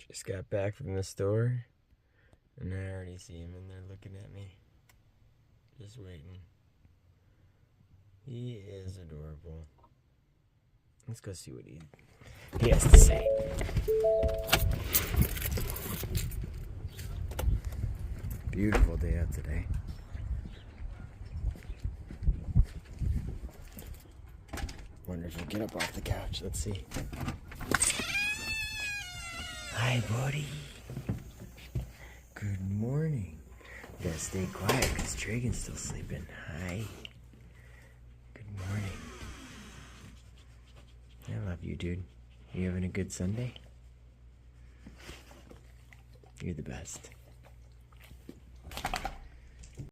Just got back from the store, and I already see him in there looking at me. Just waiting. He is adorable. Let's go see what he has to say. Beautiful day out today. Wonder if he'll get up off the couch. Let's see. Hi, buddy. Good morning. You gotta stay quiet because Dragon's still sleeping. Hi. Good morning. I love you, dude. You having a good Sunday? You're the best.